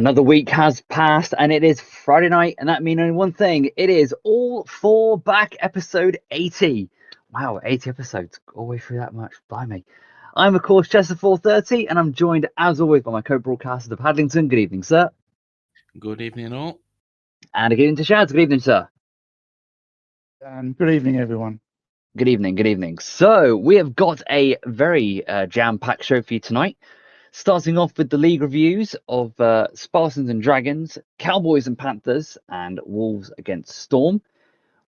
Another week has passed and it is Friday night, and that means only one thing. It is All Four Back episode 80. Wow, 80 episodes. All the way through that much. Blimey. I'm, of course, Chester 430, and I'm joined, as always, by my co-broadcaster of Hadlington. Good evening, sir. Good evening, all. And good evening to Shads. Good evening, sir. And good evening, everyone. Good evening, good evening. So, we have got a very jam-packed show for you tonight. Starting off with the league reviews of Spartans and Dragons, Cowboys and Panthers, and Wolves against Storm.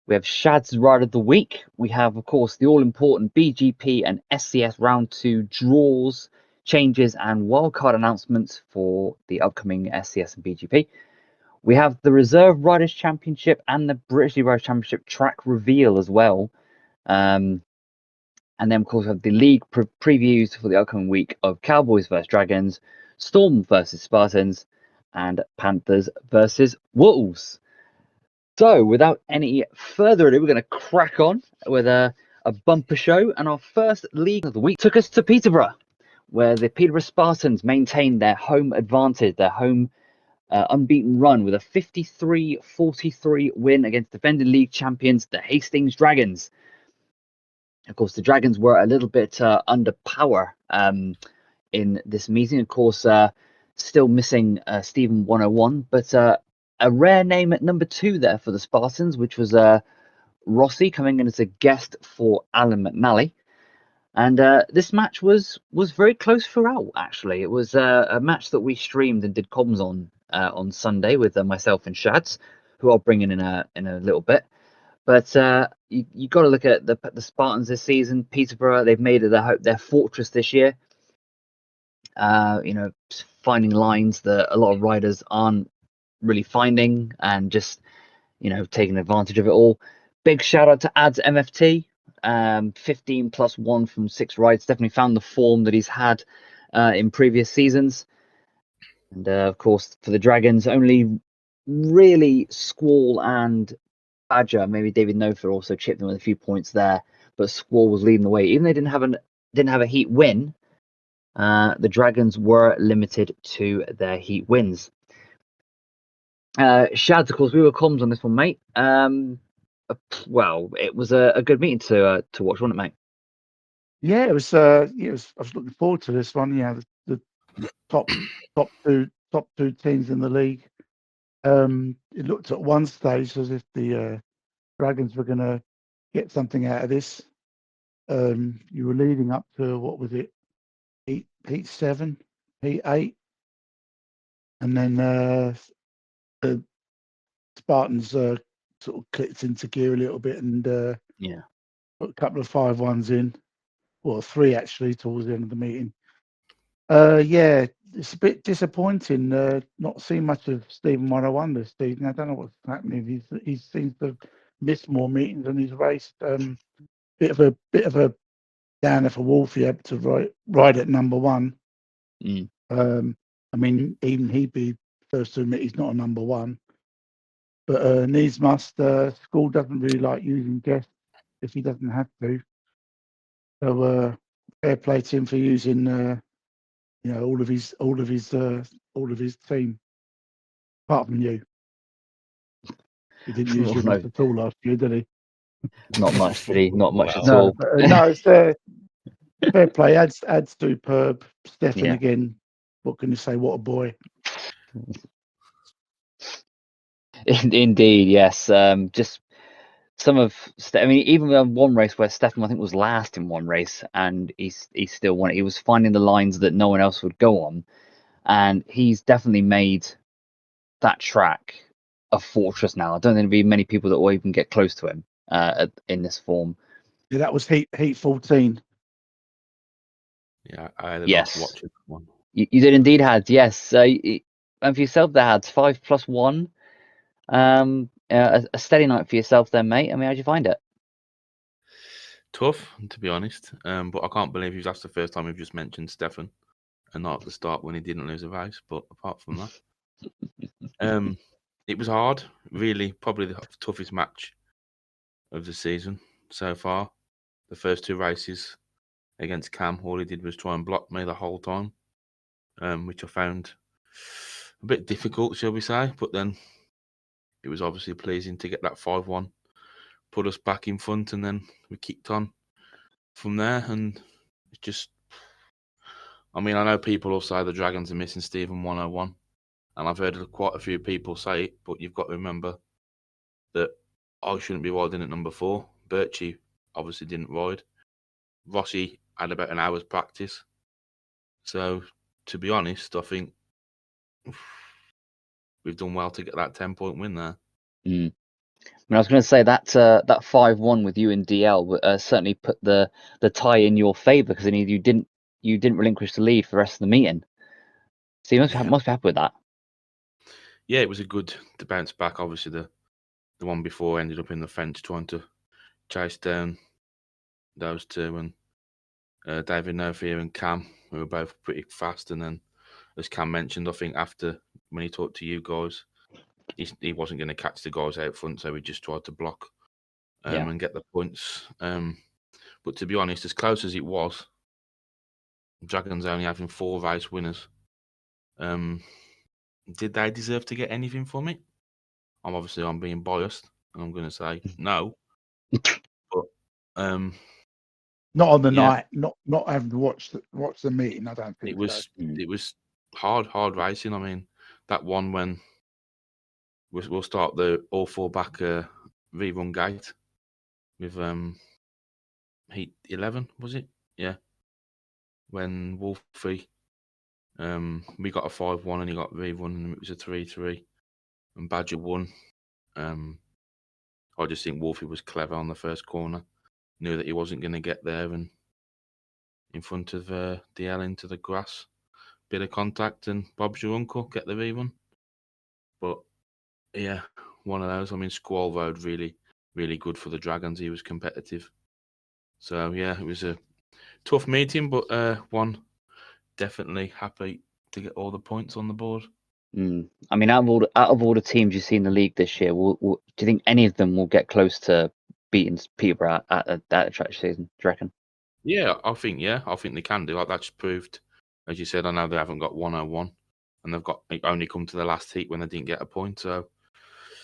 We have Shad's Ride of the Week. We have, of course, the all-important BGP and SCS Round 2 draws, changes, and wildcard announcements for the upcoming SCS and BGP. We have the Reserve Riders Championship and the British League Riders Championship track reveal as well. And then, of course, we have the league previews for the upcoming week of Cowboys versus Dragons, Storm versus Spartans, and Panthers versus Wolves. So, without any further ado, we're going to crack on with a bumper show. And our first league of the week took us to Peterborough, where the Peterborough Spartans maintained their home advantage, their home unbeaten run with a 53-43 win against defending league champions, the Hastings Dragons. Of course, the Dragons were a little bit under power in this meeting. Of course, still missing Stephen 101, but a rare name at number 2 there for the Spartans, which was Rossi coming in as a guest for Alan McNally. And this match was very close throughout, actually. It was a match that we streamed and did comms on Sunday with myself and Shads, who I'll bring in a little bit. But you got to look at the Spartans this season. Peterborough, they've made it their fortress this year. Finding lines that a lot of riders aren't really finding, and just taking advantage of it all. Big shout out to Ads MFT, 15+1 from 6 rides. Definitely found the form that he's had in previous seasons. And of course, for the Dragons, only really Squall and Badger, maybe David Nofer also chipped in with a few points there, but Squall was leading the way. Even though they didn't have a heat win, the Dragons were limited to their heat wins. Shads, of course, we were comms on this one, mate. Well, it was a good meeting to watch, wasn't it, mate? Yeah, it was. I was looking forward to this one. Yeah, the top two teams in the league. It looked at one stage as if the Dragons were going to get something out of this. You were leading up to, what was it, heat 7, heat 8, and then the Spartans sort of clicked into gear a little bit and put a couple of 5-1s in, or 3 actually towards the end of the meeting. Yeah, it's a bit disappointing not seeing much of Stephen 101 this season. I don't know what's happening. He seems to miss more meetings than he's raced. Bit of a downer for Wolfie able to ride at number 1. I mean, even he'd be first to admit he's not a number 1. But needs must. School doesn't really like using guests if he doesn't have to. So fair play to him for using all of his team, apart from you. He didn't use you much at all last year, did he? Not much, did he? Not much at all. But, no, it's fair play. Ad's superb. Stefan again. What can you say? What a boy. Indeed, yes. Just some of, I mean, even one race where Stefan, I think, was last in one race, and he still won it. He was finding the lines that no one else would go on, and he's definitely made that track a fortress now. I don't think there'll be many people that will even get close to him in this form. Yeah, that was heat 14. Yeah, I had a watch it one. You did indeed, Had, yes. And for yourself, there had 5+1. A steady night for yourself then, mate. I mean, how'd you find it? Tough, to be honest. But I can't believe that's the first time we've just mentioned Stefan, and not at the start when he didn't lose a race. But apart from that, it was hard. Really, probably the toughest match of the season so far. The first 2 races against Cam, all he did was try and block me the whole time, which I found a bit difficult, shall we say? But then it was obviously pleasing to get that 5-1, put us back in front, and then we kicked on from there. And it's just, I mean, I know people will say the Dragons are missing Stephen 101, and I've heard quite a few people say it, but you've got to remember that I shouldn't be riding at number 4. Birchie obviously didn't ride. Rossi had about an hour's practice. So, to be honest, I think we've done well to get that 10-point win there. Mm. I was going to say that that 5-1 with you and DL certainly put the tie in your favour, because you didn't relinquish the lead for the rest of the meeting. So you must be happy with that. Yeah, it was a good to bounce back. Obviously, the one before ended up in the fence trying to chase down those two, and David Nofia and Cam, who were both pretty fast. And then, as Cam mentioned, I think after when he talked to you guys, he wasn't going to catch the guys out front, so he just tried to block and get the points. But to be honest, as close as it was, Dragons only having 4 race winners. Did they deserve to get anything from it? I'm being biased, and I'm going to say no. But not on the night, not having watched the meeting. I don't think it was hard racing. I mean, that one when we'll start the all 4 back rerun gate with heat 11, was it? Yeah, when Wolfie we got a 5-1 and he got rerun, and it was a 3-3, and Badger won. I just think Wolfie was clever on the first corner, knew that he wasn't going to get there, and in front of DL into the grass, bit of contact, and Bob's your uncle, get the rerun. But yeah, one of those. I mean, Squall Road really, really good for the Dragons. He was competitive. So yeah, it was a tough meeting, but one definitely happy to get all the points on the board. I mean, out of all the teams you see in the league this year, do you think any of them will get close to beating Peterborough at the track season? Do you reckon? Yeah, I think they can do. Like that's proved, as you said. I know they haven't got 101, and they've only come to the last heat when they didn't get a point. So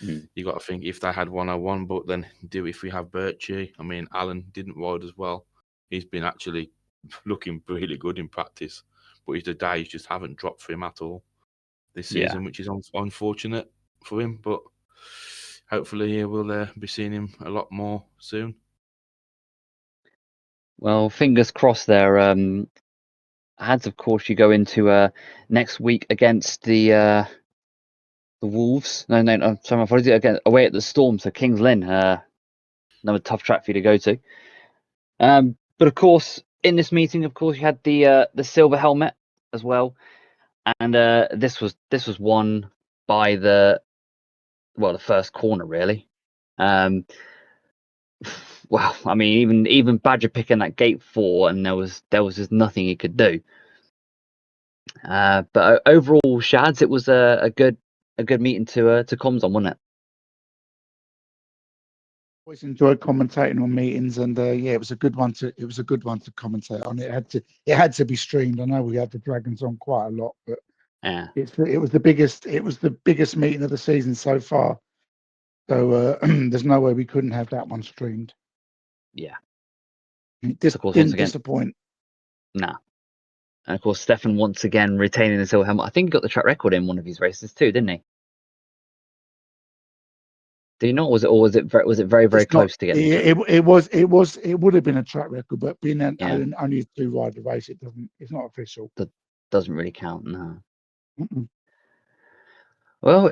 you got to think if they had 101, but then if we have Birchie. I mean, Alan didn't ride as well. He's been actually looking really good in practice, but the days just haven't dropped for him at all this season, which is unfortunate for him. But hopefully, we'll be seeing him a lot more soon. Well, fingers crossed there. As of course you go into next week against the Wolves. No, sorry, my apologies. Again, away at the Storm, so Kings Lynn. Another tough track for you to go to. But of course, in this meeting, of course, you had the silver helmet as well, and this was won by the first corner really. Well, I mean, even Badger picking that gate 4, and there was just nothing he could do. But overall, Shads, it was a good meeting to comms on, wasn't it? Always enjoyed commentating on meetings, and yeah, it was a good one to commentate on. It had to be streamed. I know we had the Dragons on quite a lot, but yeah, it was the biggest meeting of the season so far. So there's no way we couldn't have that one streamed. Yeah, It of course, didn't once again, disappoint. Nah. And of course, Stefan once again retaining the silver helmet. I think he got the track record in one of his races too, didn't he? Did he not? Was it very, very close to getting it would have been a track record, but being only a 2-rider race, it's not official. That doesn't really count, no. Mm-mm. Well,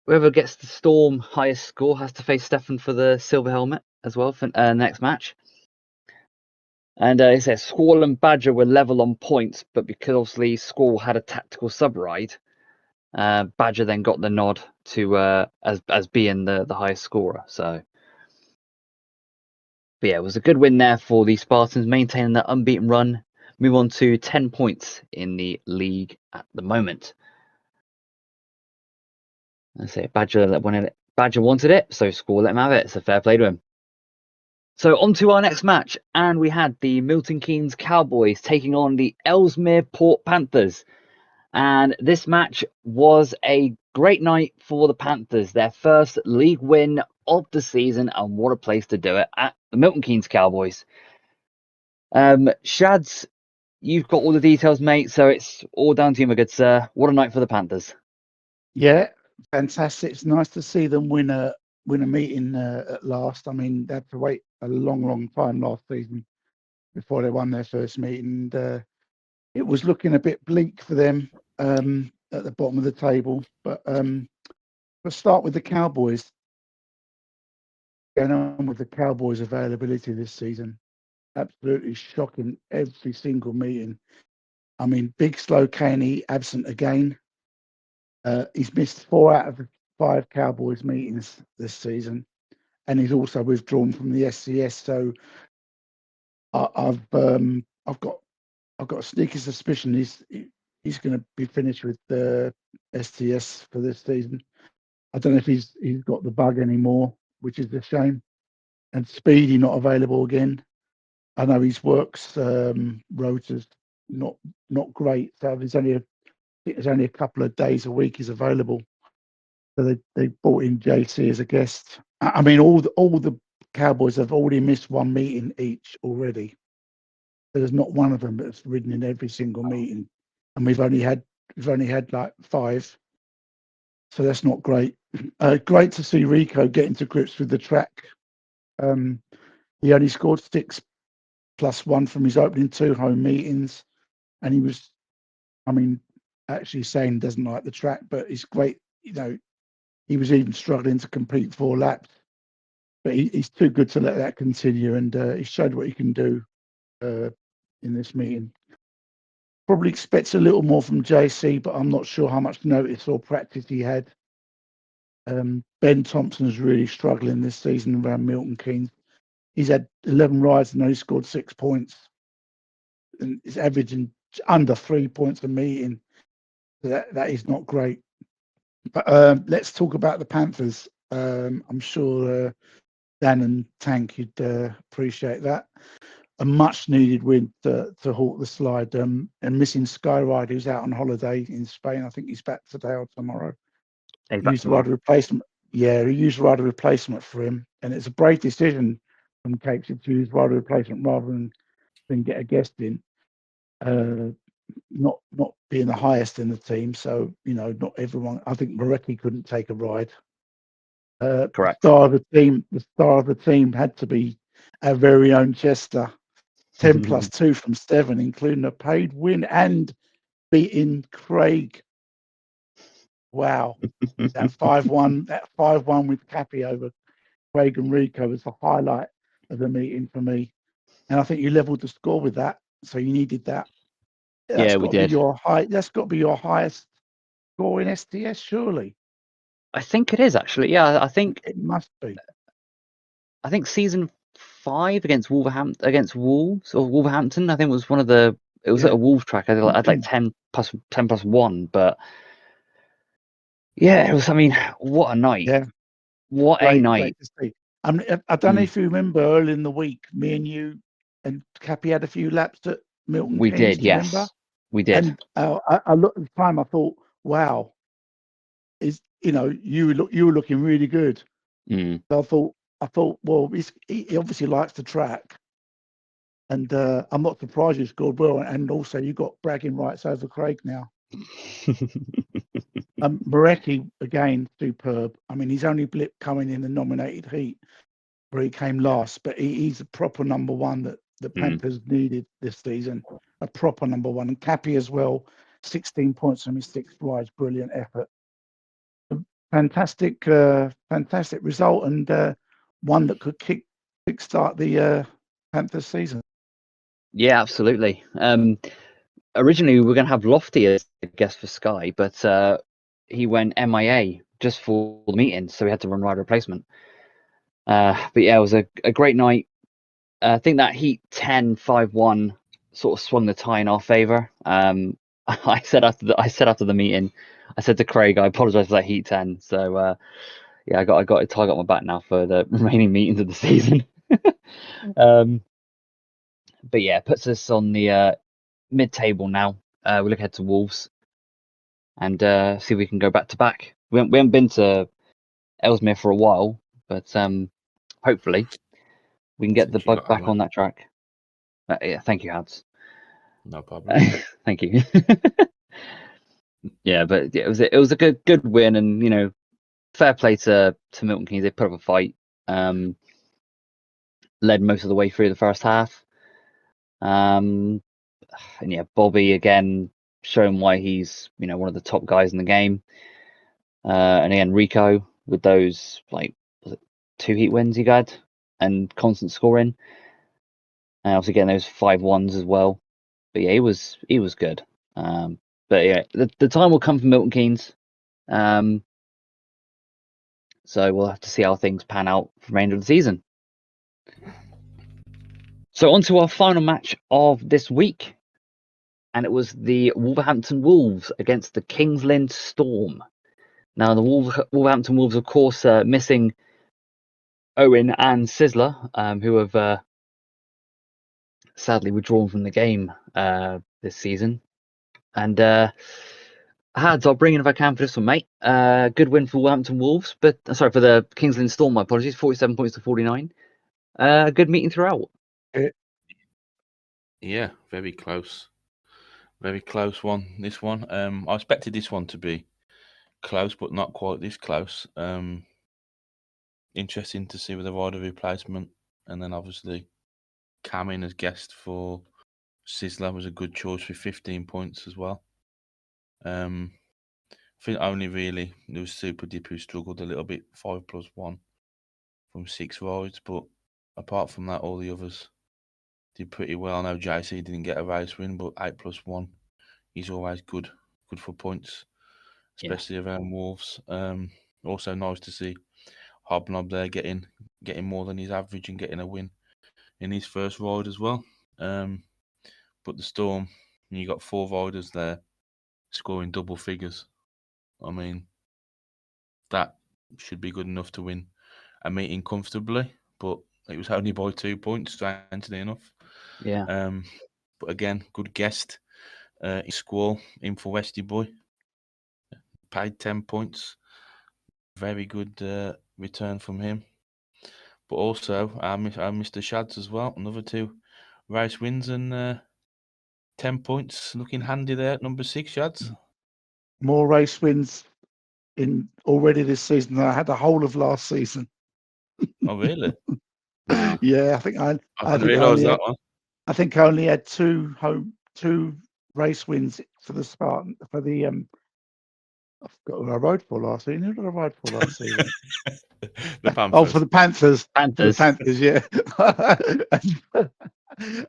whoever gets the Storm highest score has to face Stefan for the silver helmet as well for next match. And it says Squall and Badger were level on points, but because obviously Squall had a tactical sub-ride, Badger then got the nod to as being the highest scorer. So, but yeah, it was a good win there for the Spartans, maintaining their unbeaten run. Move on to 10 points in the league at the moment. I say Badger wanted it, so Squall let him have it. So fair play to him. So on to our next match, and we had the Milton Keynes Cowboys taking on the Ellesmere Port Panthers. And this match was a great night for the Panthers, their first league win of the season, and what a place to do it at the Milton Keynes Cowboys. Shads, you've got all the details, mate, so it's all down to you, my good sir. What a night for the Panthers. Yeah, fantastic. It's nice to see them win a meeting at last. I mean, they had to wait a long time last season before they won their first meeting. And, it was looking a bit bleak for them at the bottom of the table. But let's start with the Cowboys. Going on with the Cowboys' availability this season, absolutely shocking every single meeting. I mean, Big Slow Caney absent again. He's missed 4 out of the 5 Cowboys meetings this season, and he's also withdrawn from the SCS. So I've got a sneaky suspicion he's going to be finished with the STS for this season. I don't know if he's got the bug anymore, which is a shame. And Speedy not available again. I know his works rota's not great. So there's only a couple of days a week he's available. So they brought in JC as a guest. I mean, all the Cowboys have already missed 1 meeting each already. There's not one of them that's ridden in every single meeting, and we've only had like 5. So that's not great. Great to see Rico getting to grips with the track. He only scored 6 plus 1 from his opening 2 home meetings, and he was, I mean, actually saying he doesn't like the track, but it's great. You know, he was even struggling to complete 4 laps, but he's too good to let that continue, and he showed what he can do in this meeting. Probably expects a little more from JC, but I'm not sure how much notice or practice he had. Ben Thompson's really struggling this season around Milton Keynes. He's had 11 rides and only scored 6 points, and he's averaging under 3 points a meeting. So that is not great. But let's talk about the Panthers. I'm sure Dan and Tank, you'd appreciate that. A much needed win to halt the slide. And missing Skyride, who's out on holiday in Spain. I think he's back today or tomorrow. He's He back used tomorrow. rider replacement. Yeah, he used rider replacement for him, and it's a brave decision from Capes to use rider replacement rather than get a guest in. Not being the highest in the team, so you know, not everyone. I think Moretti couldn't take a ride. Correct. The star of the team had to be our very own Chester. 10 plus 2 from 7, including a paid win and beating Craig. Wow. That 5-1 with Cappy over Craig and Rico was the highlight of the meeting for me. And I think you leveled the score with that. So you needed that. Yeah, we did. That's got to be your highest score in STS, surely. I think it is actually. Yeah, I think It must be. I think season 5 against Wolves or Wolverhampton. I think was one of the. It was at a Wolves track. I had like 10 plus 1, but yeah, it was. I mean, what a night! Yeah, what a night! Great to see. I don't know if you remember early in the week, me and you and Cappy had a few laps at Milton We Keynes. did, Do you yes, remember? we did. And I looked at the time. I thought, wow, you were looking really good. Mm. So I thought, well, he obviously likes the track, and I'm not surprised you scored well. And also, you got bragging rights over Craig now. Moretti again, superb. I mean, he's only blip coming in the nominated heat where he came last, but he's a proper number 1 that the Panthers needed this season. A proper number 1, and Cappy as well. 16 points from his 6 rides. Brilliant effort. Fantastic result, and one that could kickstart the Panthers season. Yeah, absolutely. Originally, we were going to have Lofty as a guest for Sky, but he went MIA just for the meeting, so we had to run rider replacement. But yeah, it was a great night. I think that Heat 10 5-1 sort of swung the tie in our favour. I said after the meeting, I said to Craig, I apologise for that Heat 10. So yeah, I got a target on my back now for the remaining meetings of the season. But yeah, it puts us on the mid-table now. We look ahead to Wolves. and see if we can go back to back. We haven't been to Ellesmere for a while, but hopefully we can get the Since you bug got back hammered. on that track. Yeah, thank you, Hads. No problem. Thank you. Yeah, but it was a good win, and fair play to Milton Keynes. They put up a fight, led most of the way through the first half, and yeah, Bobby again showing why he's one of the top guys in the game, and again Rico with those was it 2 heat wins he got and constant scoring, and also getting those 5-1s as well. But yeah, he was good. But yeah, the time will come for Milton Keynes. So we'll have to see how things pan out for the remainder of the season. So on to our final match of this week, and it was the Wolverhampton Wolves against the Kings Lynn Storm. Now the Wolverhampton Wolves, of course, missing Owen and Sizzler, who have sadly withdrawn from the game this season. And Hads, I'll bring in if I can for this one, mate. Good win for Wolverhampton Wolves, but sorry, for the Kings Lynn Storm. My apologies, 47 points to 49. Good meeting throughout. Yeah, very close. Very close one. This one. I expected this one to be close, but not quite this close. Interesting to see with the rider replacement, and then obviously Cam in as guest for Sizzler was a good choice with 15 points as well. I think only really there was Super Dip who struggled a little bit, 5+1 from 6 rides, but apart from that, all the others did pretty well. I know JC didn't get a race win, but 8+1, he's always good for points, especially around Wolves. Also nice to see Hobnob there getting more than his average and getting a win in his first ride as well. But the Storm, you got 4 riders there scoring double figures. I mean, that should be good enough to win a meeting comfortably, but it was only by 2 points, strangely enough. Yeah. But again, good guest in Squall, in for Westy Boy. Paid 10 points. Very good return from him. But also, our Mr. Shads as well. Another 2 race wins and 10 points. Looking handy there at number 6, Shads. More race wins in already this season than I had the whole of last season. Oh, really? Wow. Yeah, I think I didn't realise that one. I think I only had 2 race wins for the Spartan for the I forgot who I rode for last season. Who did I ride for last season? The Panthers. For the Panthers. Panthers. The Panthers, yeah.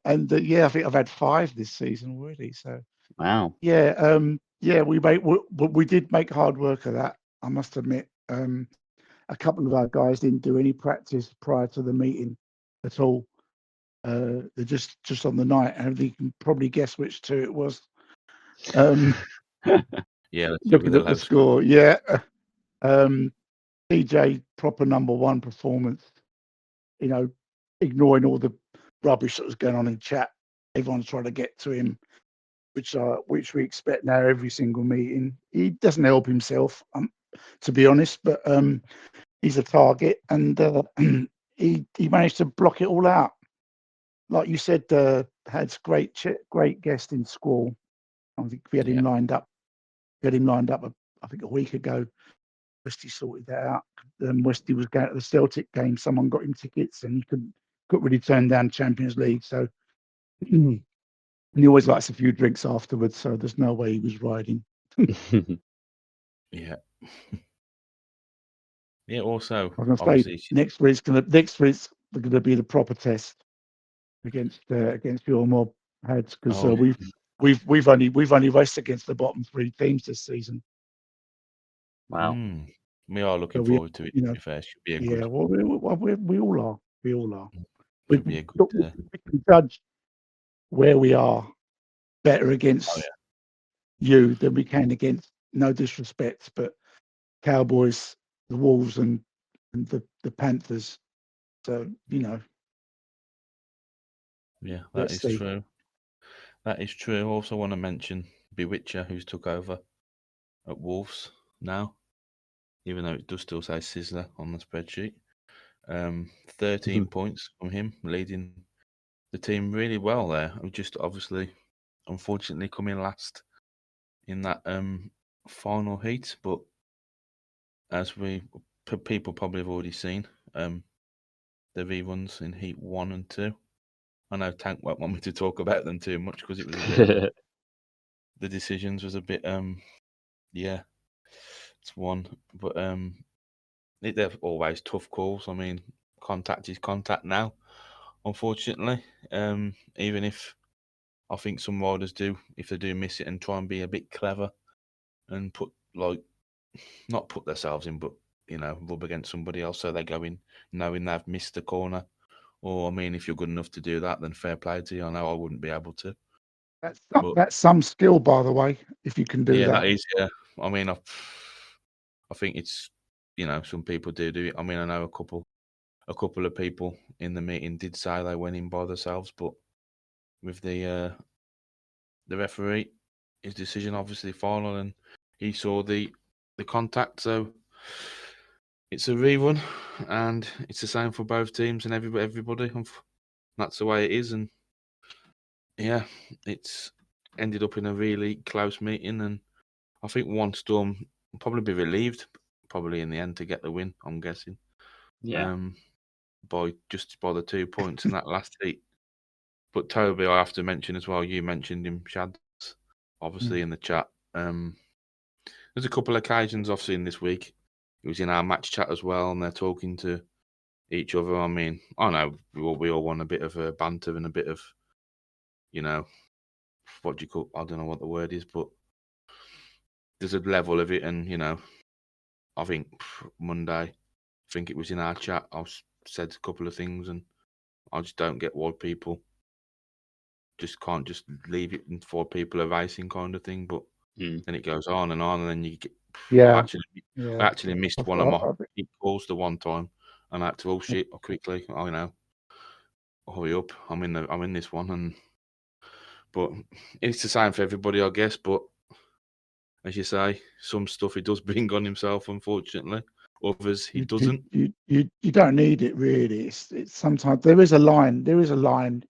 and yeah, I think I've had 5 this season already. So Wow. yeah, we did make hard work of that. I must admit. A couple of our guys didn't do any practice prior to the meeting at all. They're just on the night, and you can probably guess which 2 it was. Yeah, Looking at the score, yeah. DJ proper number 1 performance. Ignoring all the rubbish that was going on in chat. Everyone's trying to get to him, which we expect now every single meeting. He doesn't help himself, to be honest, but he's a target, and he managed to block it all out. Like you said, had great guest in Squall. I think we had him lined up. I think a week ago. Westy sorted that out. Westy was going to the Celtic game. Someone got him tickets, and he couldn't really turn down Champions League. So and he always likes a few drinks afterwards. So there's no way he was riding. Yeah. Yeah. Also, I was going to say next week's going to be the proper test against your mob heads, because we've only raced against the bottom 3 teams this season. Wow. We are looking forward to it. To be fair, should be a good. Well, we all are. We all are. Should be a good. We can judge where we are better against you than we can against, no disrespect, but Cowboys, the Wolves, and the Panthers. So Yeah, that is true. That is true. I also want to mention Bewitcher, who's took over at Wolves now, even though it does still say Sizzler on the spreadsheet. 13 points from him, leading the team really well there. Just obviously, unfortunately, coming last in that final heat, but as people probably have already seen, the reruns in Heat 1 and 2. I know Tank won't want me to talk about them too much because it was a bit. The decisions was a bit. Yeah, it's one, but they're always tough calls. I mean, contact is contact now, unfortunately. Even if I think some riders do, if they do miss it and try and be a bit clever and not put themselves in, but rub against somebody else so they go in knowing they've missed the corner. Or I mean, if you're good enough to do that, then fair play to you. I know I wouldn't be able to. That's some skill, by the way, if you can do that. Yeah, that is. Yeah, I mean, I think it's some people do it. I mean, I know a couple of people in the meeting did say they went in by themselves, but with the referee, his decision obviously final, and he saw the contact, so it's a rerun, and it's the same for both teams and everybody. And that's the way it is, and yeah, it's ended up in a really close meeting, and I think one Storm will probably be relieved, probably in the end to get the win. I'm guessing, Yeah. by the 2 points in that last heat. But Toby, I have to mention as well. You mentioned him, Shad, obviously in the chat. There's a couple of occasions I've seen this week. He was in our match chat as well, and they're talking to each other. I mean, I know we all want a bit of a banter and a bit of, what do you call? I don't know what the word is, but there's a level of it, and I think Monday, I think it was in our chat. I said a couple of things, and I just don't get why people just can't just leave it for people are racing kind of thing. But then it goes on, and then you get. Yeah. I actually missed one of my calls the one time, and I had to shit quickly. Hurry up! I'm in this one, but it's the same for everybody, I guess. But as you say, some stuff he does bring on himself, unfortunately. Others he doesn't. You don't need it really. It's sometimes there is a line. There is a line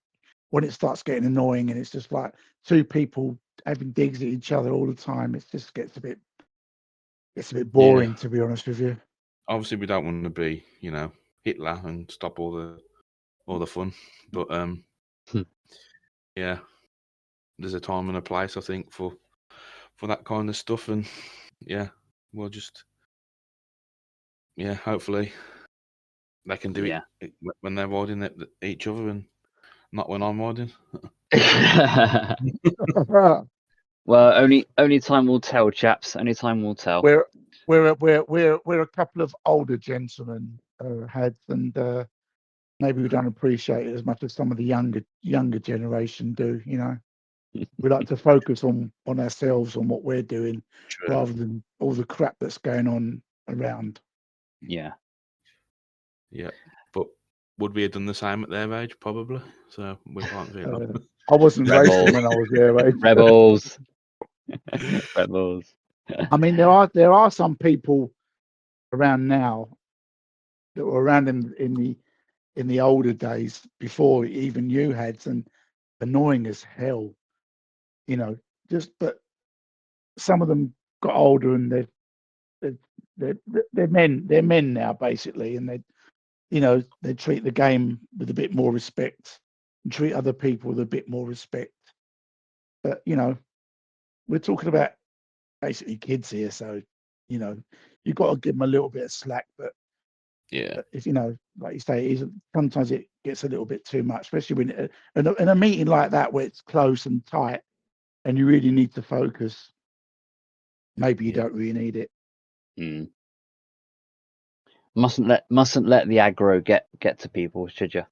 when it starts getting annoying, and it's just like two people having digs at each other all the time. It just gets a bit boring, to be honest with you. Obviously, we don't want to be, Hitler and stop all the fun, but yeah, there's a time and a place, I think, for that kind of stuff, and yeah, we'll just hopefully they can do it when they're riding at each other and not when I'm riding. Well, only time will tell, chaps. Only time will tell. We're a couple of older gentlemen, heads, and maybe we don't appreciate it as much as some of the younger generation do. We like to focus on ourselves, on what we're doing, rather than all the crap that's going on around. Yeah. But would we have done the same at their age? Probably. So we can't really. I wasn't racing when I was their age. Rebels. Rebels. I mean, there are some people around now that were around in the older days before even you had, and annoying as hell. But some of them got older, and they're men now, basically, and they treat the game with a bit more respect and treat other people with a bit more respect. But we're talking about basically kids here, so you've got to give them a little bit of slack. But if like you say, sometimes it gets a little bit too much, especially when in a meeting like that where it's close and tight, and you really need to focus. Maybe you don't really need it. Mustn't let the aggro get to people, should you?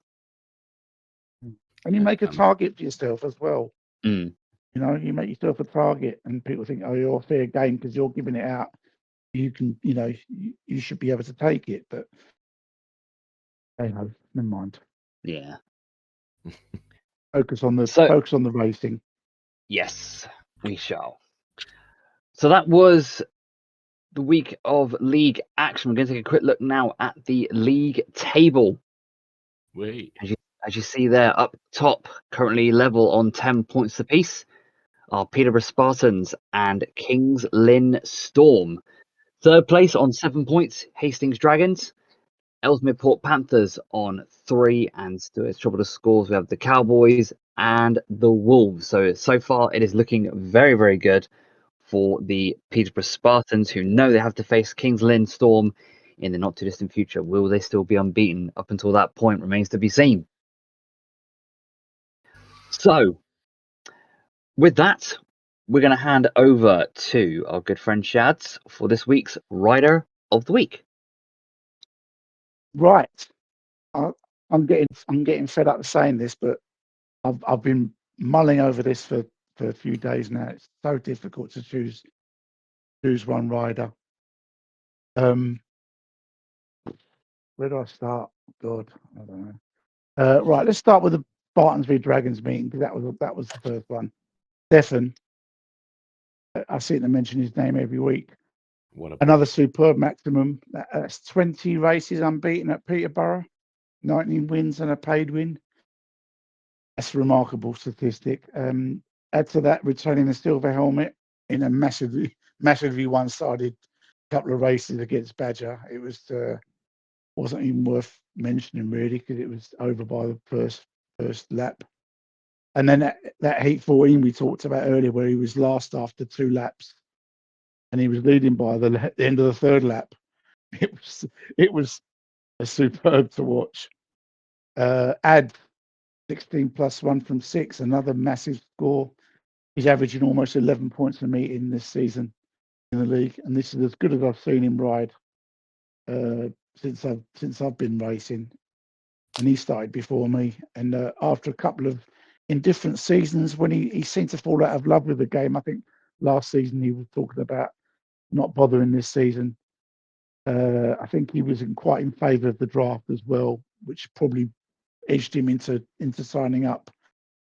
And you make a target for yourself as well. You make yourself a target, and people think, oh, you're fair game because you're giving it out. You can, you should be able to take it, but never mind. Yeah. Focus on the racing. Yes, we shall. So that was the week of league action. We're going to take a quick look now at the league table. Wait. As you see there, up top, currently level on 10 points apiece, are Peterborough Spartans and Kings Lynn Storm. Third place on 7 points, Hastings Dragons. Ellesmere Port Panthers on 3, and to trouble the scores, we have the Cowboys and the Wolves. So far, it is looking very, very good for the Peterborough Spartans, who know they have to face Kings Lynn Storm in the not too distant future. Will they still be unbeaten up until that point remains to be seen. So, with that, we're going to hand over to our good friend Shads for this week's Rider of the Week. Right. I'm getting fed up of saying this, but I've been mulling over this for a few days now. It's so difficult to choose one rider. Where do I start? God, I don't know. Right, let's start with the Spartans v Dragons meeting, because that was the first one. Stefan, I seem to mention his name every week. Another superb maximum. That's 20 races unbeaten at Peterborough, 19 wins and a paid win. That's a remarkable statistic. Add to that, returning the silver helmet in a massively one-sided couple of races against Badger. It wasn't even worth mentioning really, because it was over by the first lap. And then that heat 14 we talked about earlier, where he was last after 2 laps, and he was leading by the end of the 3rd lap. It was a superb to watch. Add 16 plus 1 from 6, another massive score. He's averaging almost 11 points a meeting this season in the league, and this is as good as I've seen him ride since I've been racing. And he started before me. And after a couple of indifferent seasons, when he seemed to fall out of love with the game, I think last season he was talking about not bothering this season. I think he was quite in favour of the draft as well, which probably edged him into signing up.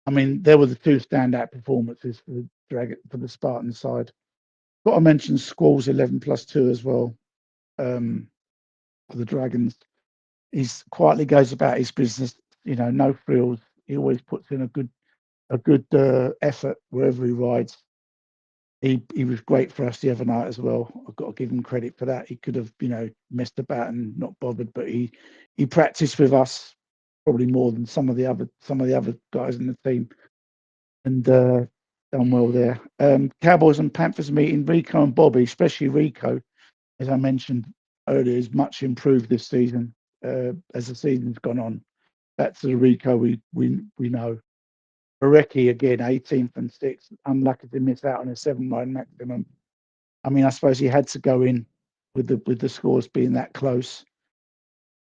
I mean, there were the 2 standout performances for the Spartan side. Got to mention Squall's 11 plus 2 as well for the Dragons. He's quietly goes about his business, no frills. He always puts in a good effort wherever he rides. He was great for us the other night as well. I've got to give him credit for that. He could have, messed about and not bothered, but he practiced with us probably more than some of the other guys in the team, and done well there. Cowboys and Panthers meeting. Rico and Bobby, especially Rico, as I mentioned earlier, is much improved this season as the season's gone on. That's the Rico we know. Barecki again, 18th and 6th, unlucky to miss out on a 7-ride maximum. I mean, I suppose he had to go in with the scores being that close.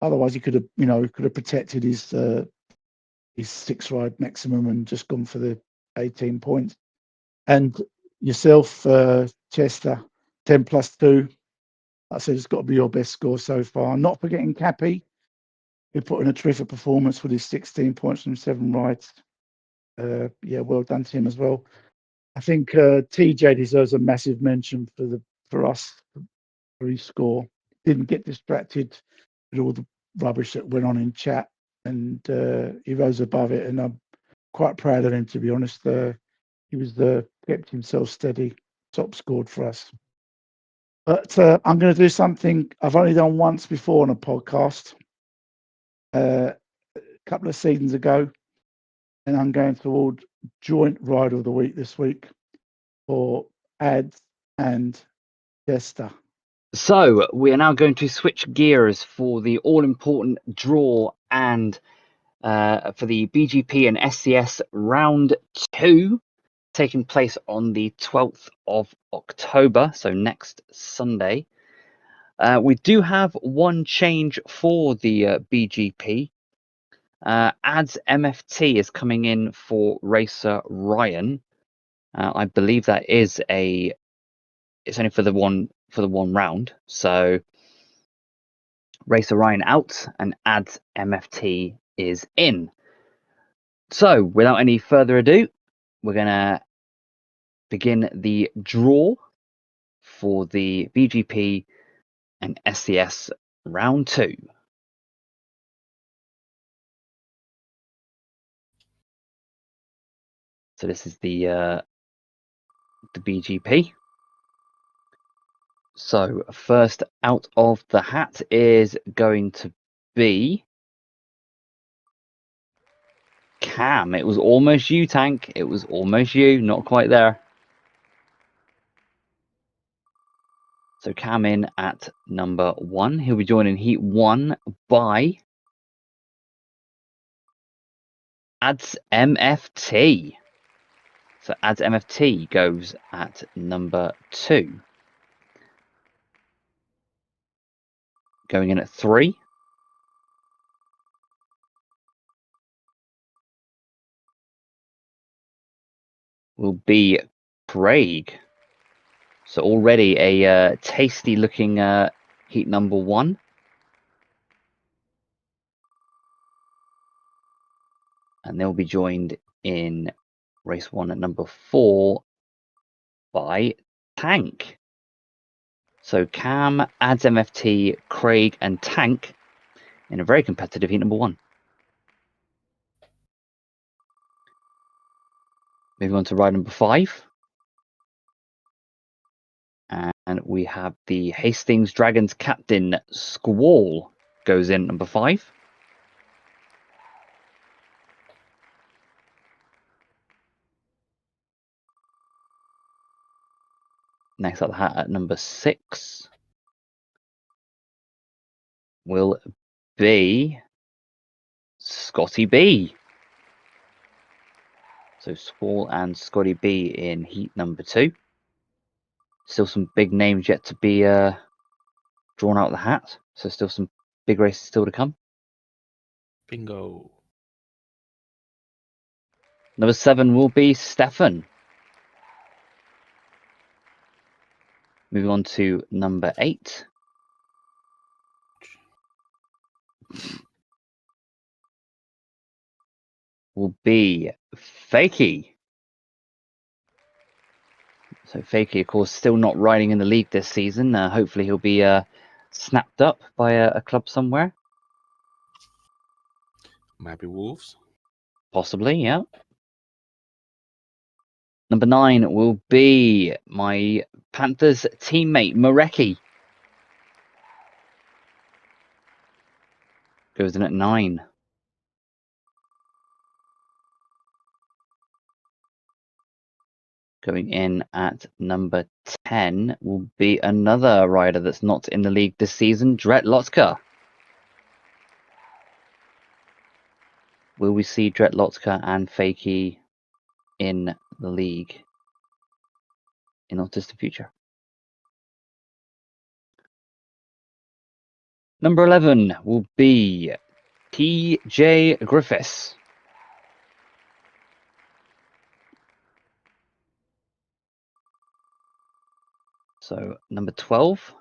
Otherwise, he could have protected his 6-ride maximum and just gone for the 18 points. And yourself, Chester, 10 plus 2. I said it's got to be your best score so far. Not forgetting Cappy, who put in a terrific performance with his 16 points from 7 rides. Well done to him as well. I think TJ deserves a massive mention for us for his score. Didn't get distracted with all the rubbish that went on in chat, and he rose above it. And I'm quite proud of him, to be honest. He was kept himself steady, top scored for us. But I'm going to do something I've only done once before on a podcast, a couple of seasons ago, and I'm going toward joint Rider of the Week this week for Ads and Jester. So we are now going to switch gears for the all-important draw and for the BGP and SCS round 2, taking place on the 12th of October, so next Sunday. We do have one change for the BGP. Ads MFT is coming in for Racer Ryan. I believe that is it's only for the one round. So Racer Ryan out and Ads MFT is in. So without any further ado, we're gonna begin the draw for the BGP and SCS round 2. So this is the BGP. So first out of the hat is going to be Cam. It was almost you, Tank. It was almost you. Not quite there. So Cam in at number 1. He'll be joining Heat 1 by Ads MFT. So Ads MFT goes at number 2. Going in at 3. Will be Craig. So already a tasty looking Heat number 1. And they'll be joined in race 1 at number 4 by Tank. So Cam, Ads MFT, Craig and Tank in a very competitive Heat number 1. Moving on to ride number 5. And we have the Hastings Dragons captain, Squall, goes in number 5. Next up the hat at number 6 will be Scotty B. So Squall and Scotty B in Heat number 2. Still some big names yet to be drawn out of the hat. So still some big races still to come. Bingo. Number 7 will be Stefan. Moving on to number 8. Will be Fakey. So Fakey, of course, still not riding in the league this season. Hopefully he'll be snapped up by a club somewhere. Maybe Wolves. Possibly, yeah. Number 9 will be my Panthers teammate, Mareki. Goes in at 9. Going in at number 10 will be another rider that's not in the league this season, Dret Lotka. Will we see Dret Lotka and Fakey in the league in not distant future? Number 11 will be TJ Griffiths. So number 12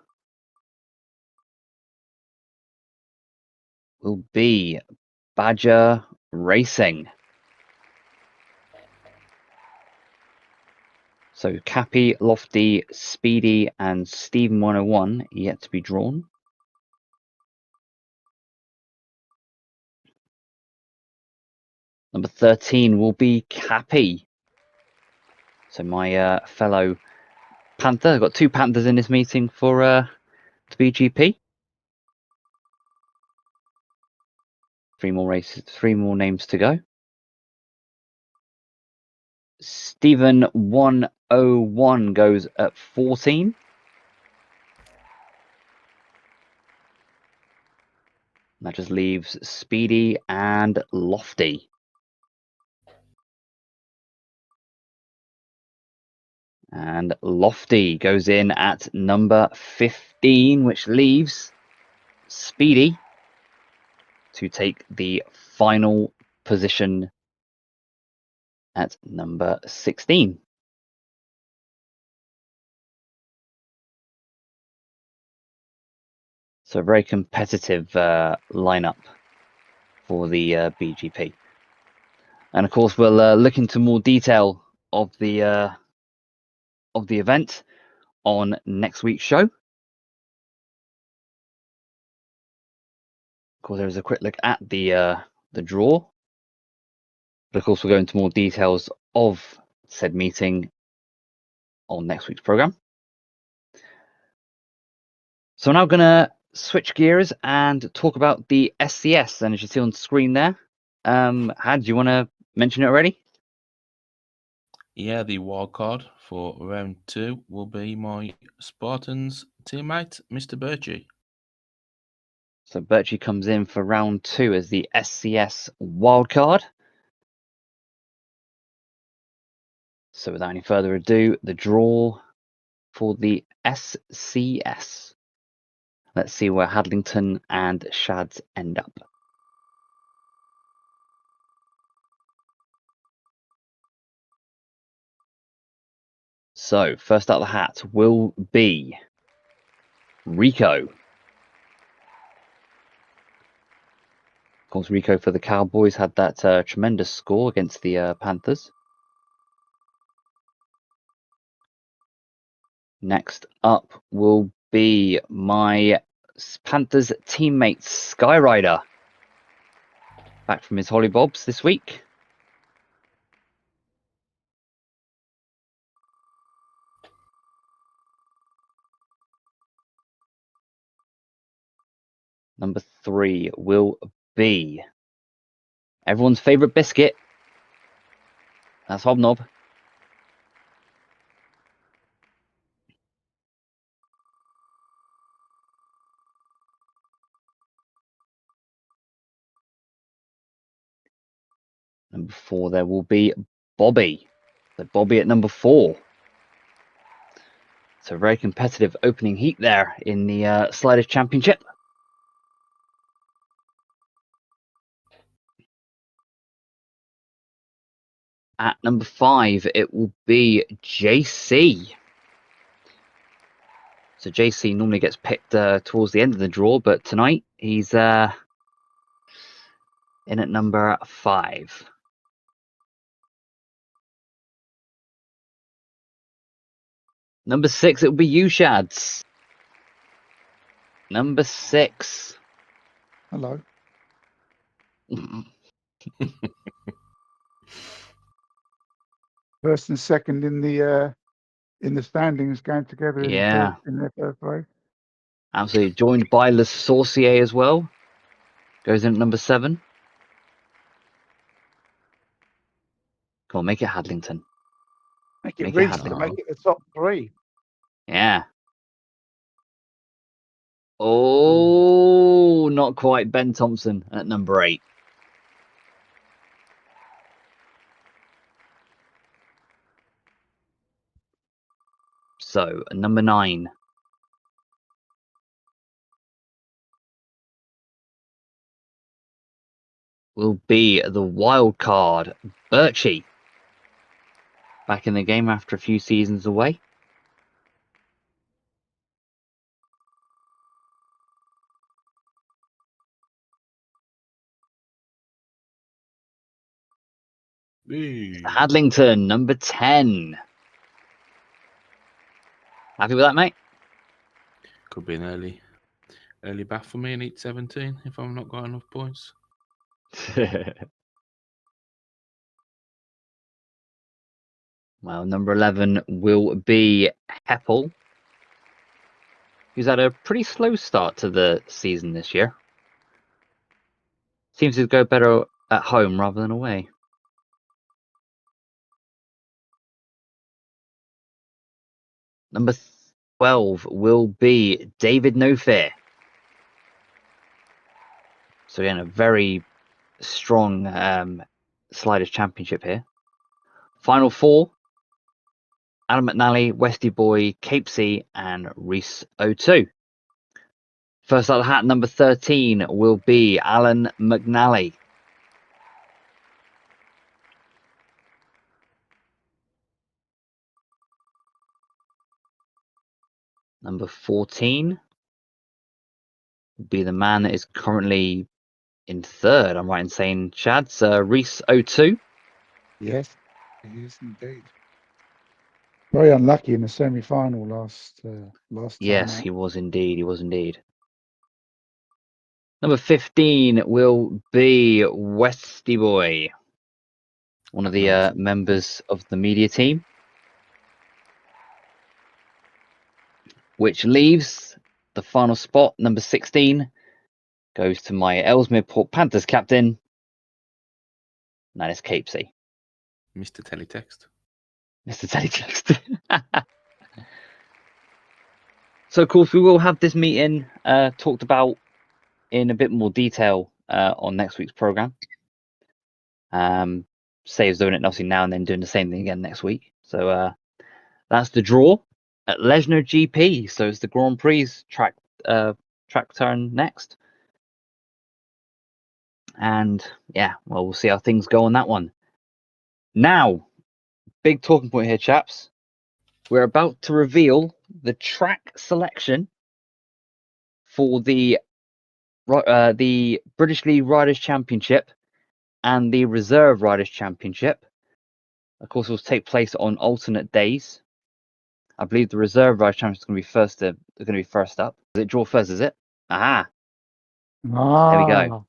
will be Badger Racing. So Cappy, Lofty, Speedy and Steven 101 yet to be drawn. Number 13 will be Cappy. So my fellow Panther. I've got 2 Panthers in this meeting for the BGP. 3 more races, 3 more names to go. Steven 101 goes at 14. That just leaves Speedy and Lofty. And Lofty goes in at number 15, which leaves Speedy to take the final position at number 16. So a very competitive lineup for the BGP. And of course, we'll look into more detail of the event on next week's show. Of course, there is a quick look at the draw. But of course, we'll go into more details of said meeting on next week's program. So I'm now going to switch gears and talk about the SCS. And as you see on screen there, Had, do you want to mention it already? Yeah, the wild card for round 2 will be my Spartans teammate, Mr. Birchie. So Birchie comes in for round 2 as the SCS wildcard. So without any further ado, the draw for the SCS. Let's see where Hadlington and Shads end up. So first out of the hat will be Rico. Of course, Rico for the Cowboys had that tremendous score against the Panthers. Next up will be my Panthers teammate Skyrider. Back from his hollybobs this week. Number 3 will be everyone's favourite biscuit. That's Hobnob. Number 4, there will be Bobby. So Bobby at number 4. So a very competitive opening heat there in the Sliders Championship. At number 5, it will be JC. So JC normally gets picked towards the end of the draw, but tonight he's in at number 5. Number 6, it will be you, Shads. Number 6. Hello. First and second in the standings going together Yeah. in their first race. Absolutely. Joined by Le Sorcier as well. Goes in at number 7. Come on, make it Hadlington. Make it Make it reach happen. to make it the top 3. Yeah. Oh, not quite. Ben Thompson at number 8. So, number 9. Will be the wild card, Birchie. Back in the game after a few seasons away. Hadlington, number 10. Happy with that, mate? Could be an early bath for me in Heat 17 if I've not got enough points. Well, number 11 will be Heppel, who's had a pretty slow start to the season this year. Seems to go better at home rather than away. Number 12 will be David No Fear. So again, a very strong Sliders Championship here. Final 4, Adam McNally, Westy Boy, Cape C, and Reese O2. First out of the hat, number 13 will be Alan McNally. Number 14 will be the man that is currently in 3rd. I'm right in saying, Chad's Reese O2. Yes, it is indeed. Very unlucky in the semi-final last time Yes, out. he was indeed. He was indeed. Number 15 will be Westy Boy, one of the members of the media team, which leaves the final spot. Number 16 goes to my Ellesmere Port Panthers captain, and that is Capesy. Mr. Teletext. Mr. Teletext. So, of course, we will have this meeting talked about in a bit more detail on next week's programme. Saves doing it obviously now and then doing the same thing again next week. So that's the draw at Lesnar GP. So it's the Grand Prix track turn next. And yeah, well, we'll see how things go on that one. Now, big talking point here, chaps. We're about to reveal the track selection for the British League Riders Championship and the Reserve Riders Championship. Of course, it will take place on alternate days. I believe the Reserve Riders Championship is going to be first up. Does it draw first? Is it? Aha! There we go.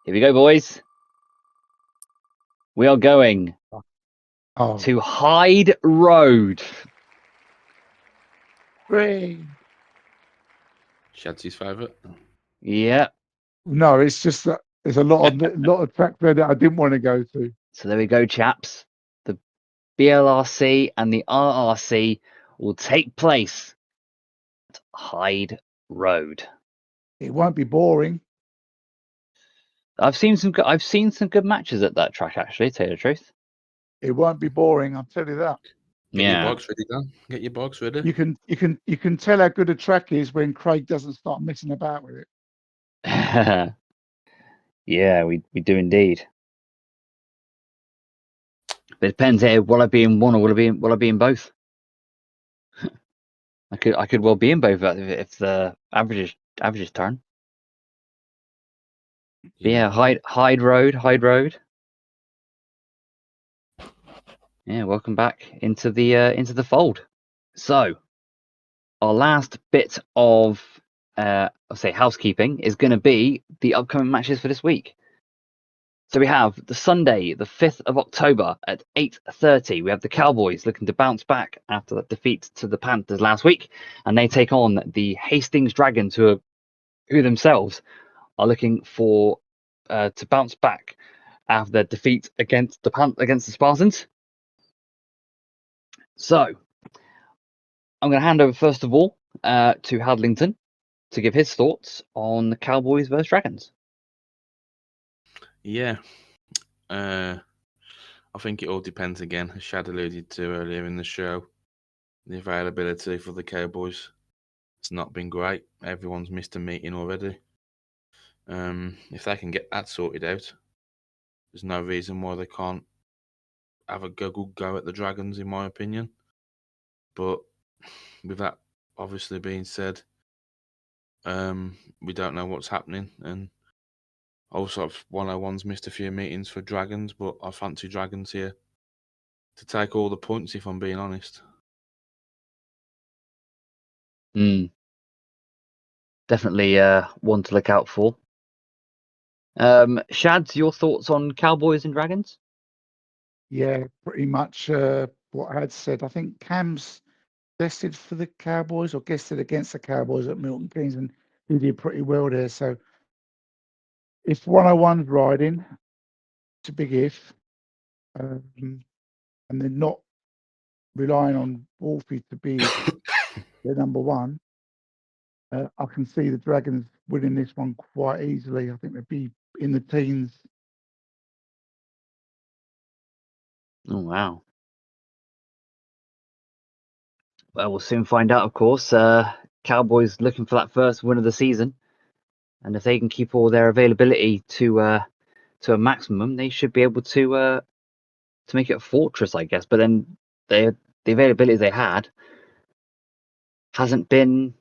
Here we go, boys. We are going to Hyde Road. Shadsy's favourite. Yeah. No, it's just that there's a lot of track there that I didn't want to go to. So there we go, chaps. The BLRC and the RRC will take place at Hyde Road. It won't be boring. I've seen some good matches at that track, actually, to tell you the truth. It won't be boring, I'll tell you that. Get your box ready, Dan. Get your box ready. You can tell how good a track is when Craig doesn't start messing about with it. Yeah, we do indeed. But it depends here. Will I be in one or will I be in both? I could well be in both if the averages turn. Yeah, Hyde Road. Yeah, welcome back into the fold. So, our last bit of I'll say housekeeping is going to be the upcoming matches for this week. So we have the Sunday, the 5th of October at 8:30. We have the Cowboys looking to bounce back after that defeat to the Panthers last week, and they take on the Hastings Dragons, who themselves are looking for to bounce back after their defeat against the Spartans. So I'm going to hand over first of all to Hadlington to give his thoughts on the Cowboys versus Dragons. Yeah. I think it all depends again, as Shad alluded to earlier in the show. The availability for the Cowboys, it's not been great. Everyone's missed a meeting already. If they can get that sorted out, there's no reason why they can't have a good go at the Dragons, in my opinion. But with that obviously being said, we don't know what's happening, and also 101's missed a few meetings for Dragons, but I fancy Dragons here to take all the points, if I'm being honest. Definitely one to look out for. Shads, your thoughts on Cowboys and Dragons? Yeah, pretty much what I had said. I think Cam's guested for the Cowboys or guested against the Cowboys at Milton Keynes, and he did pretty well there. So if 101's riding, it's a big if, and they're not relying on Wolfie to be their number one, I can see the Dragons winning this one quite easily. I think they'd be in the teens. Oh, wow. Well, we'll soon find out, of course. Cowboys looking for that first win of the season. And if they can keep all their availability to a maximum, they should be able to make it a fortress, I guess. But then the availability they had hasn't been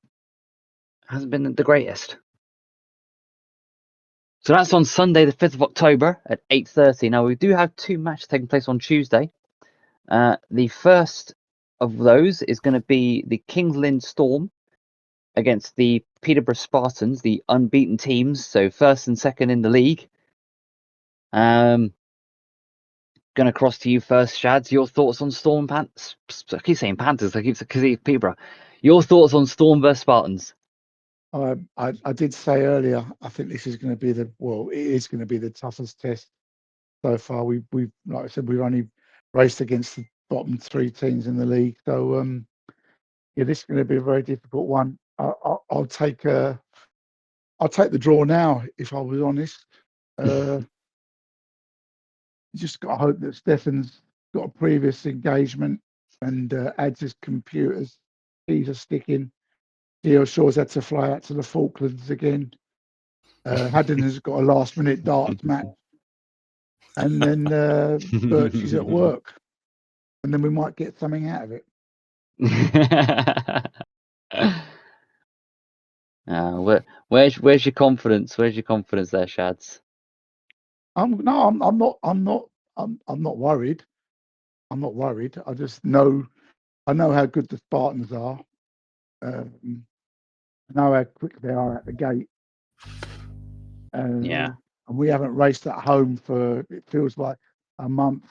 the greatest. So that's on Sunday, the 5th of October at 8:30. Now, we do have 2 matches taking place on Tuesday. The first of those is going to be the Kings Lynn Storm against the Peterborough Spartans, the unbeaten teams, so first and second in the league. Going to cross to you first, Shads. Your thoughts on Storm Panthers? I keep saying Panthers. I keep saying Peterborough. Your thoughts on Storm versus Spartans? I did say earlier, I think this is going to be it is going to be the toughest test so far. We've like I said, we've only raced against the bottom 3 teams in the league. So yeah, this is going to be a very difficult one. I'll take the draw now, if I was honest. You just got to hope that Stefan's got a previous engagement and adds his computers. Keys are sticking. Theo Shaw's had to fly out to the Falklands again. Haddon has got a last-minute darts match. And then Birch is at work. And then we might get something out of it. Where's your confidence? Where's your confidence there, Shads? I'm not worried. I'm not worried. I just know how good the Spartans are. I know how quick they are at the gate. Yeah. And we haven't raced at home for, it feels like, a month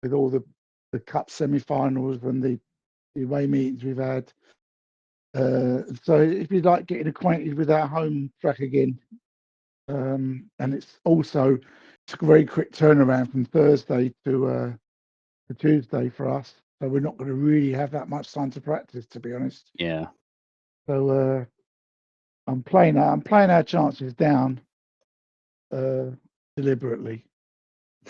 with all the cup semi-finals and the away meetings we've had. So if you like getting acquainted with our home track again, and it's also a very quick turnaround from Thursday to Tuesday for us, so we're not going to really have that much time to practice, to be honest. Yeah. So I'm playing our chances down deliberately.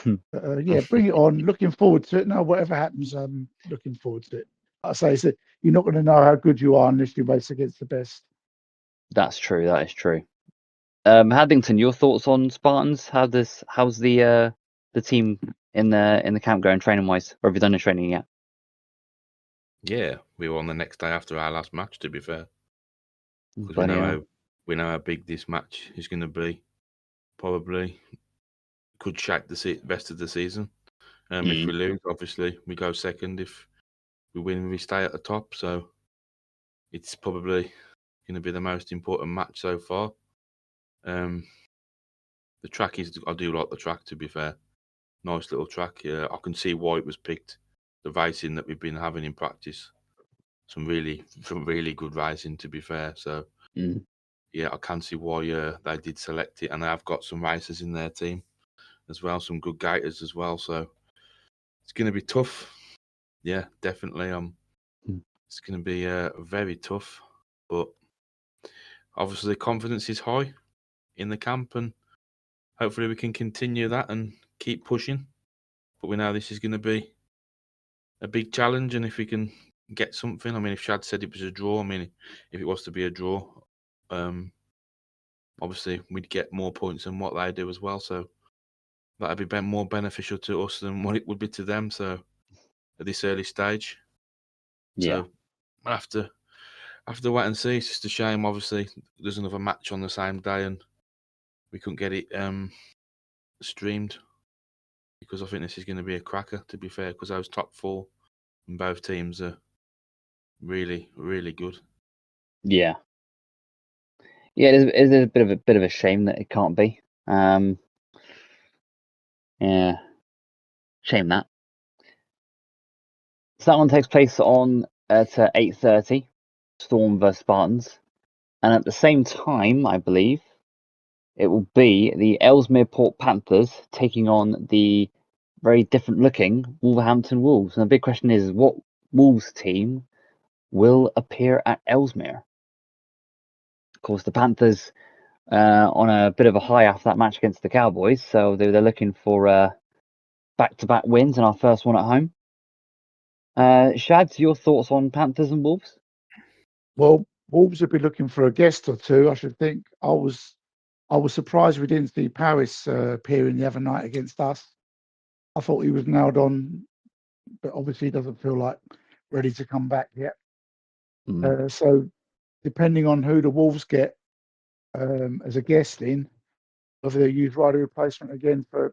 Yeah, bring it on. Looking forward to it. No, whatever happens, I'm looking forward to it. I say, so you're not going to know how good you are unless you race against the best. That's true. That is true. Haddington, your thoughts on Spartans? How's the team in the camp going training wise? Or have you done any training yet? Yeah, we were on the next day after our last match, to be fair. Because we know how big this match is going to be. Probably could shape the rest of the season. If we lose, obviously, we go second. If we win, we stay at the top. So it's probably going to be the most important match so far. The track I do like the track, to be fair. Nice little track. I can see why it was picked. The racing that we've been having in practice. Some really good racing, to be fair. So yeah, I can see why they did select it, and they have got some racers in their team as well, some good gators as well. So it's going to be tough. Yeah, definitely. It's going to be very tough, but obviously confidence is high in the camp, and hopefully we can continue that and keep pushing. But we know this is going to be a big challenge, and if we can get something, I mean, if Shad said it was a draw, I mean, if it was to be a draw, obviously we'd get more points than what they do as well. So that'd be more beneficial to us than what it would be to them. So at this early stage, so we'll have to wait and see. It's just a shame. Obviously, there's another match on the same day, and we couldn't get it streamed because I think this is going to be a cracker. To be fair, because those top 4 in both teams are really, really good. Yeah. Yeah, it is a bit of a shame that it can't be. Yeah, shame that. So that one takes place on at 8:30, Storm vs Spartans, and at the same time, I believe, it will be the Ellesmere Port Panthers taking on the very different-looking Wolverhampton Wolves. And the big question is, what Wolves team will appear at Ellesmere? Of course, the Panthers on a bit of a high after that match against the Cowboys, so they're looking for back-to-back wins and our first one at home. Shads, your thoughts on Panthers and Wolves? Well, Wolves would be looking for a guest or two, I should think. I was surprised we didn't see Paris appearing the other night against us. I thought he was nailed on, but obviously he doesn't feel like ready to come back yet. So depending on who the Wolves get as a guest in, whether they use rider replacement again for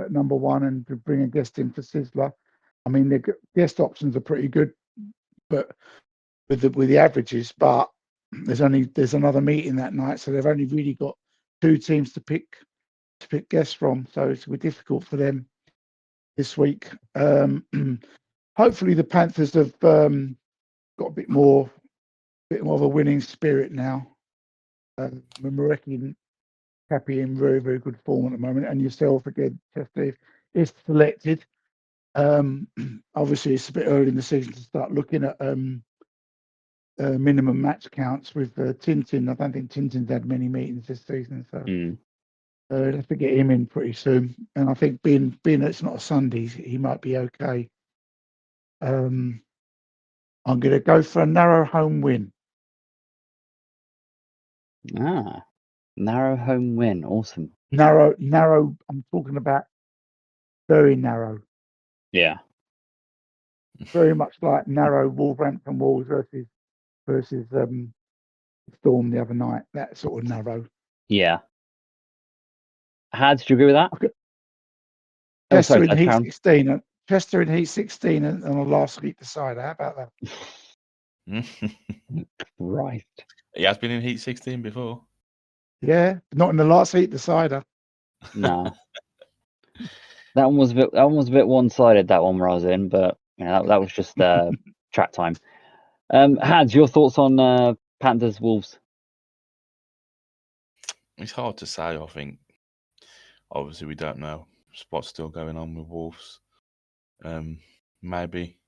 number one and to bring a guest in for Sizzler. I mean, the guest options are pretty good, but with the averages, but there's another meeting that night, so they've only really got 2 teams to pick guests from, so it's going to be difficult for them this week. Hopefully the Panthers have got a bit more of a winning spirit now. Mareki Cappy in very, very good form at the moment, and yourself again, Chester, if selected. Obviously, it's a bit early in the season to start looking at minimum match counts with Tintin. I don't think Tintin's had many meetings this season, so they'll have to get him in pretty soon. And I think being it's not a Sunday, he might be okay. I'm going to go for a narrow home win. Narrow home win. Awesome. Narrow. I'm talking about very narrow. Yeah. Very much like narrow Wolverhampton Wolves versus Storm the other night. That sort of narrow. Yeah. How did you agree with that? Okay. Oh, Chester sorry, in Heat Karen. 16. Chester in Heat 16 and a last week decider. How about that? Right. He has been in Heat 16 before. Yeah, not in the last heat decider. No. that one was a bit one-sided. That one where I was in, but that was just track time. Hans, your thoughts on Panthers Wolves? It's hard to say. I think obviously we don't know what's still going on with Wolves. Maybe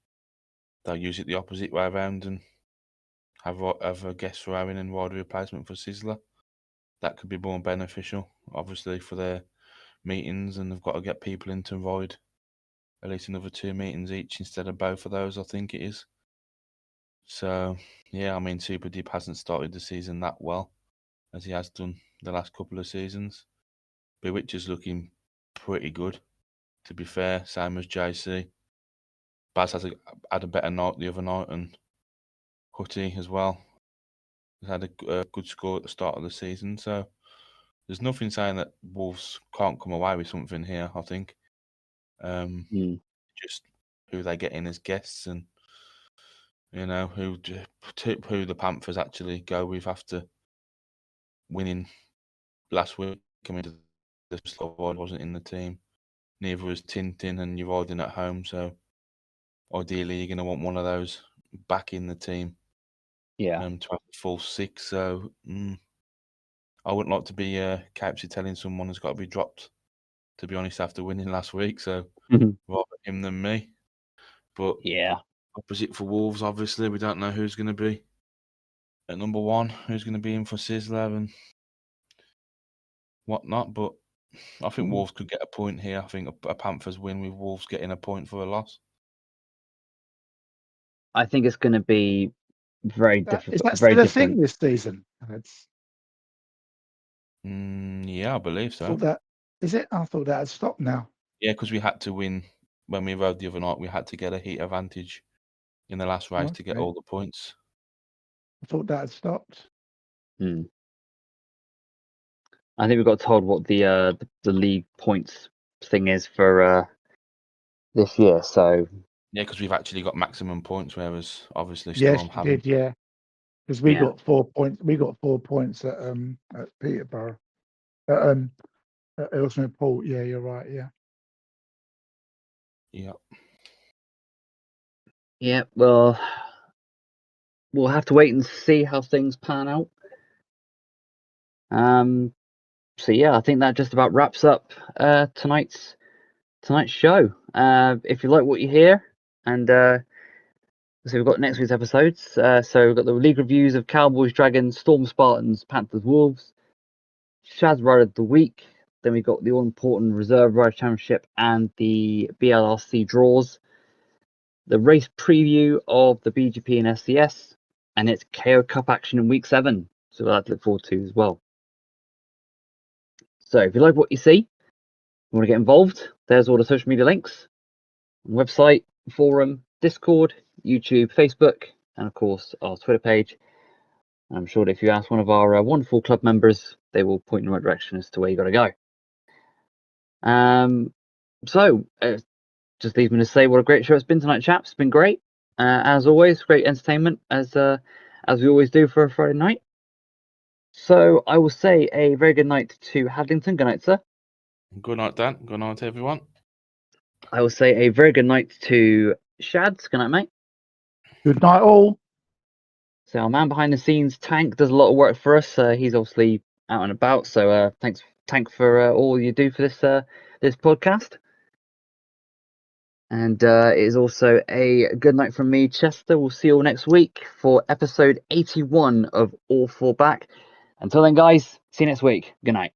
they'll use it the opposite way around and have a guest for Owen and rider replacement for Sizzler. That could be more beneficial, obviously, for their meetings, and they've got to get people in to ride at least another 2 meetings each instead of both of those, I think it is. So, yeah, I mean, Super Deep hasn't started the season that well as he has done the last couple of seasons. Bewitcher's looking pretty good, to be fair, same as JC. Baz had a better night the other night, and Hutty as well. He's had a good score at the start of the season, so there's nothing saying that Wolves can't come away with something here, I think. Just who they get in as guests and, who the Panthers actually go with after winning last week. I mean, the Slovak wasn't in the team. Neither was Tintin, and you're riding at home, so ideally you're going to want one of those back in the team. Yeah. To have a full 6, so I wouldn't like to be Couchy telling someone has got to be dropped, to be honest, after winning last week, so rather him than me. But yeah, opposite for Wolves, obviously, we don't know who's going to be at number 1, who's going to be in for Sizzler and whatnot, but I think Wolves could get a point here. I think a Panthers win with Wolves getting a point for a loss. I think it's going to be very difficult. Is that very still a different. thing this season? Yeah, I believe so. Is it? I thought that had stopped now. Yeah, because we had to win when we rode the other night. We had to get a heat advantage in the last race to get all the points. I thought that had stopped. I think we got told what the league points thing is for this year. So yeah, because we've actually got maximum points, whereas obviously Storm haven't. Yeah, because we got 4 points. We got 4 points at Peterborough, at Ellesmere Port. Yeah, you're right. Yeah. Yeah. Yeah. Well, we'll have to wait and see how things pan out. So yeah, I think that just about wraps up tonight's show. If you like what you hear, and so we've got next week's episodes. So we've got the league reviews of Cowboys, Dragons, Storm Spartans, Panthers, Wolves, Shaz Rider of the Week. Then we've got the all-important Reserve Rider Championship and the BLRC draws. The race preview of the BGP and SCS, and it's KO Cup action in week 7. So we'll have to look forward to as well. So if you like what you see, you want to get involved, there's all the social media links. Website, forum, Discord, YouTube, Facebook, and of course our Twitter page. And I'm sure that if you ask one of our wonderful club members, they will point in the right direction as to where you got to go. So just leaves me to say what a great show it's been tonight, chaps. It's been great. As always, great entertainment as we always do for a Friday night. So I will say a very good night to Hadlington. Good night, sir. Good night, Dan. Good night, everyone. I will say a very good night to Shads. Good night, mate. Good night, all. So our man behind the scenes, Tank, does a lot of work for us. He's obviously out and about. So thanks, Tank, for all you do for this podcast. And it is also a good night from me, Chester. We'll see you all next week for episode 81 of All Four Back. Until then, guys, see you next week. Good night.